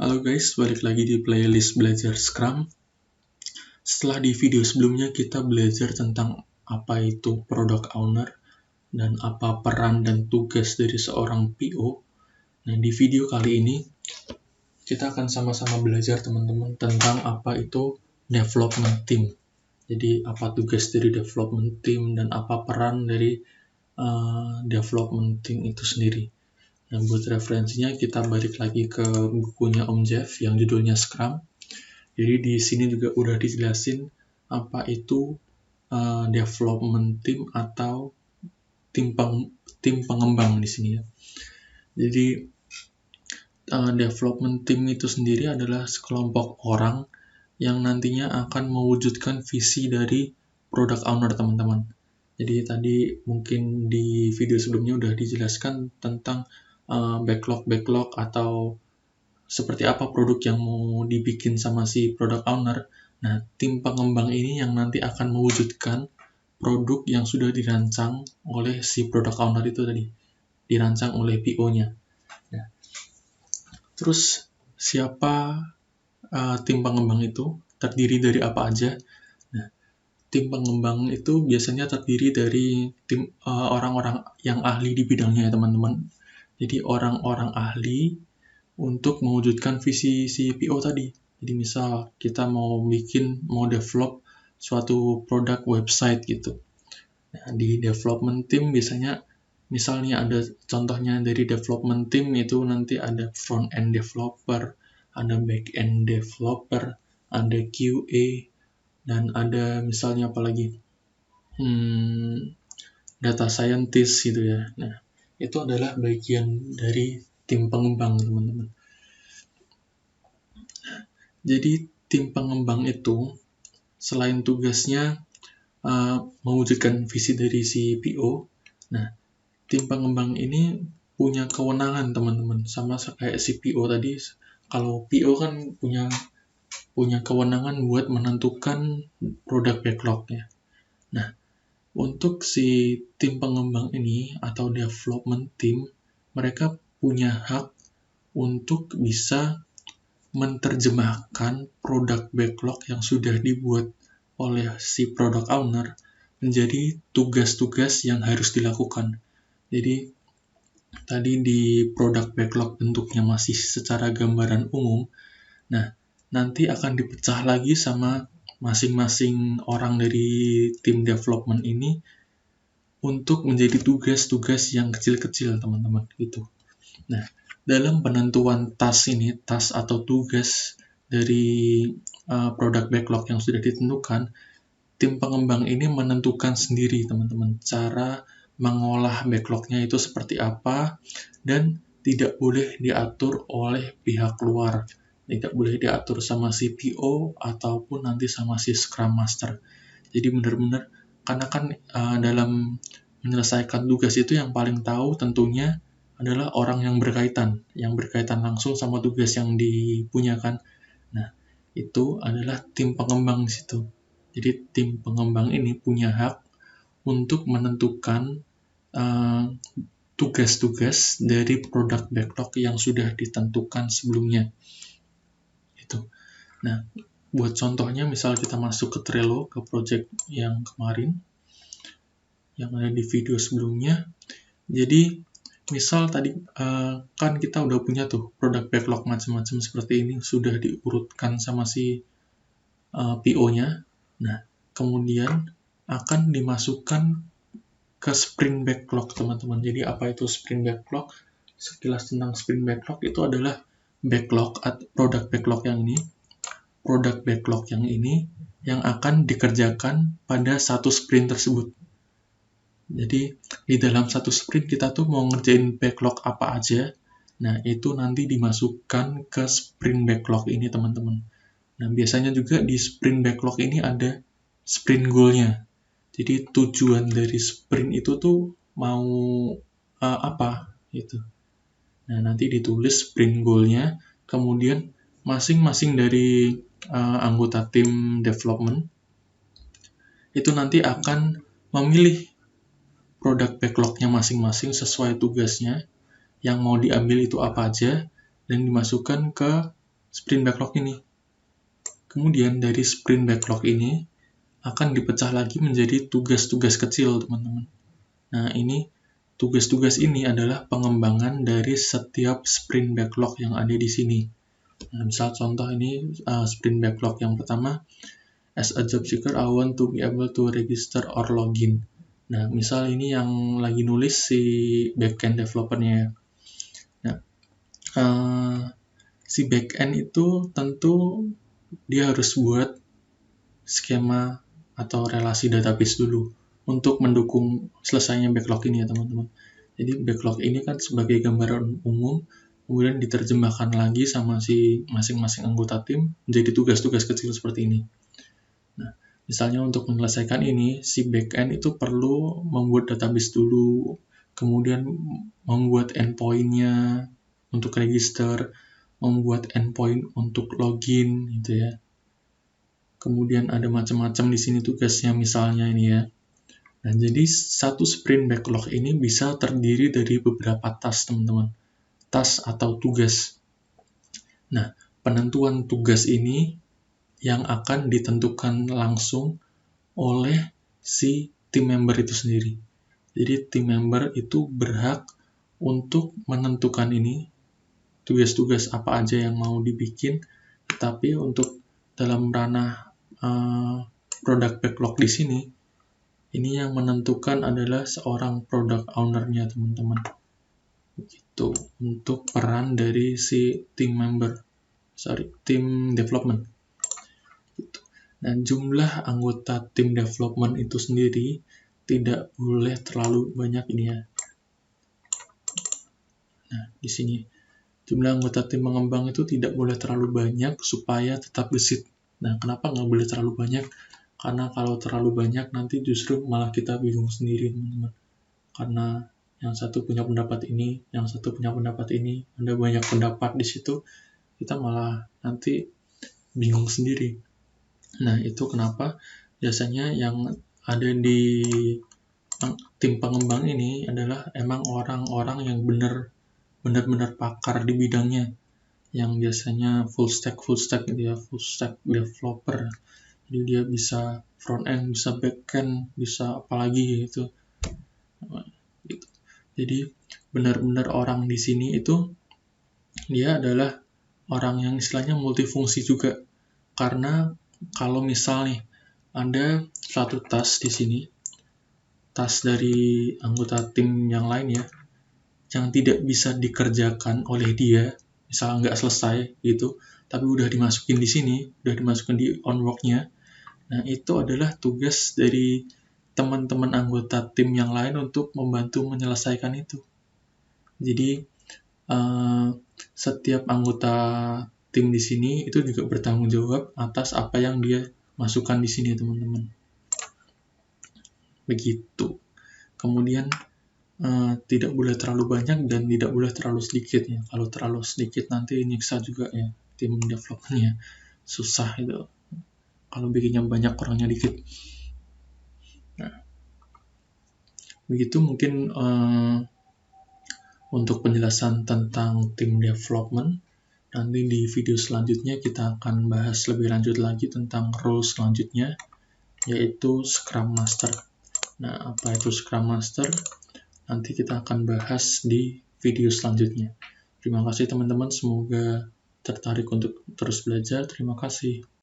Halo guys, balik lagi di playlist Belajar Scrum. Setelah di video sebelumnya kita belajar tentang apa itu Product Owner dan apa peran dan tugas dari seorang PO. Nah, di video kali ini kita akan sama-sama belajar teman-teman tentang apa itu Development Team. Jadi apa tugas dari Development Team dan apa peran dari Development Team itu sendiri. Nah, buat referensinya kita balik lagi ke bukunya Om Jeff yang judulnya Scrum. Jadi di sini juga udah dijelasin apa itu development team atau tim pengembang di sini ya. Jadi development team itu sendiri adalah sekelompok orang yang nantinya akan mewujudkan visi dari product owner teman-teman. Jadi tadi mungkin di video sebelumnya udah dijelaskan tentang backlog atau seperti apa produk yang mau dibikin sama si product owner. Nah, tim pengembang ini yang nanti akan mewujudkan produk yang sudah dirancang oleh si product owner itu tadi, dirancang oleh PO-nya. Nah, terus siapa tim pengembang itu? Terdiri dari apa aja? Nah, tim pengembang itu biasanya terdiri dari tim orang-orang yang ahli di bidangnya ya teman-teman. Jadi orang-orang ahli untuk mewujudkan visi si PO tadi. Jadi misal kita mau develop suatu produk website gitu. Nah, di development team biasanya misalnya ada contohnya dari development team itu nanti ada front end developer, ada back end developer, ada QA, dan ada misalnya apalagi data scientist gitu ya. Nah, itu adalah bagian dari tim pengembang teman-teman. Jadi tim pengembang itu selain tugasnya mewujudkan visi dari si PO, nah tim pengembang ini punya kewenangan teman-teman, sama kayak si PO tadi. Kalau PO kan punya kewenangan buat menentukan produk backlognya. Nah, untuk si tim pengembang ini atau development team, mereka punya hak untuk bisa menerjemahkan produk backlog yang sudah dibuat oleh si product owner menjadi tugas-tugas yang harus dilakukan. Jadi, tadi di product backlog bentuknya masih secara gambaran umum, nah, nanti akan dipecah lagi sama masing-masing orang dari tim development ini untuk menjadi tugas-tugas yang kecil-kecil, teman-teman, gitu. Nah, dalam penentuan task atau tugas dari produk backlog yang sudah ditentukan, tim pengembang ini menentukan sendiri, teman-teman, cara mengolah backlognya itu seperti apa, dan tidak boleh diatur oleh pihak luar. Tidak boleh diatur sama si PO ataupun nanti sama si Scrum Master. Jadi benar-benar, karena kan dalam menyelesaikan tugas itu yang paling tahu tentunya adalah orang yang berkaitan langsung sama tugas yang dipunyakan. Nah, itu adalah tim pengembang di situ. Jadi tim pengembang ini punya hak untuk menentukan tugas-tugas dari produk backlog yang sudah ditentukan sebelumnya. Itu. Nah, buat contohnya misal kita masuk ke Trello, ke project yang kemarin, yang ada di video sebelumnya. Jadi, misal tadi kan kita udah punya tuh produk backlog macam-macam seperti ini, sudah diurutkan sama si PO-nya. Nah, kemudian akan dimasukkan ke sprint backlog, teman-teman. Jadi, apa itu sprint backlog? Sekilas tentang sprint backlog itu adalah backlog atau produk backlog yang ini. Produk backlog yang ini yang akan dikerjakan pada satu sprint tersebut. Jadi, di dalam satu sprint kita tuh mau ngerjain backlog apa aja. Nah, itu nanti dimasukkan ke sprint backlog ini, teman-teman. Nah, biasanya juga di sprint backlog ini ada sprint goal-nya. Jadi, tujuan dari sprint itu tuh mau apa, gitu. Nah, nanti ditulis sprint goal-nya, kemudian masing-masing dari anggota tim development itu nanti akan memilih produk backlog-nya masing-masing sesuai tugasnya, yang mau diambil itu apa aja, dan dimasukkan ke sprint backlog ini. Kemudian dari sprint backlog ini akan dipecah lagi menjadi tugas-tugas kecil, teman-teman. Nah, ini tugas-tugas ini adalah pengembangan dari setiap sprint backlog yang ada di sini. Nah, misal contoh ini sprint backlog yang pertama, as a job seeker, I want to be able to register or login. Nah, misal ini yang lagi nulis si backend developernya. Nah, si backend itu tentu dia harus buat skema atau relasi database dulu untuk mendukung selesainya backlog ini ya teman-teman. Jadi backlog ini kan sebagai gambaran umum, kemudian diterjemahkan lagi sama si masing-masing anggota tim menjadi tugas-tugas kecil seperti ini. Nah, misalnya untuk menyelesaikan ini, si backend itu perlu membuat database dulu, kemudian membuat endpoint-nya untuk register, membuat endpoint untuk login gitu ya. Kemudian ada macam-macam di sini tugasnya misalnya ini ya. Nah, jadi satu sprint backlog ini bisa terdiri dari beberapa task, teman-teman. Task atau tugas. Nah, penentuan tugas ini yang akan ditentukan langsung oleh si tim member itu sendiri. Jadi tim member itu berhak untuk menentukan ini, tugas-tugas apa aja yang mau dibikin, tapi untuk dalam ranah product backlog di sini, ini yang menentukan adalah seorang product owner-nya, teman-teman. Begitu untuk peran dari si tim development. Gitu. Nah, jumlah anggota tim development itu sendiri tidak boleh terlalu banyak ini ya. Nah, di sini jumlah anggota tim pengembang itu tidak boleh terlalu banyak supaya tetap gesit. Nah, kenapa nggak boleh terlalu banyak? Karena kalau terlalu banyak nanti justru malah kita bingung sendiri, teman-teman. Karena yang satu punya pendapat ini, yang satu punya pendapat ini, ada banyak pendapat di situ, kita malah nanti bingung sendiri. Nah, itu kenapa biasanya yang ada di tim pengembang ini adalah emang orang-orang yang benar-benar pakar di bidangnya, yang biasanya full stack gitu ya, full stack developer. Jadi dia bisa front end, bisa back end, bisa apalagi gitu. Jadi benar-benar orang di sini itu dia adalah orang yang istilahnya multifungsi juga. Karena kalau misal nih ada satu task di sini, task dari anggota tim yang lain ya, yang tidak bisa dikerjakan oleh dia, misal nggak selesai gitu, tapi udah dimasukin di sini, udah dimasukin di on-work-nya. Nah, itu adalah tugas dari teman-teman anggota tim yang lain untuk membantu menyelesaikan itu. Jadi, setiap anggota tim di sini itu juga bertanggung jawab atas apa yang dia masukkan di sini, teman-teman. Begitu. Kemudian, tidak boleh terlalu banyak dan tidak boleh terlalu sedikit ya. Kalau terlalu sedikit nanti nyiksa juga ya tim development-nya. Susah itu. Kalau bikinnya banyak, orangnya dikit. Nah, begitu mungkin untuk penjelasan tentang tim development. Nanti di video selanjutnya kita akan bahas lebih lanjut lagi tentang role selanjutnya, yaitu Scrum Master. Nah, apa itu Scrum Master? Nanti kita akan bahas di video selanjutnya. Terima kasih teman-teman, semoga tertarik untuk terus belajar. Terima kasih.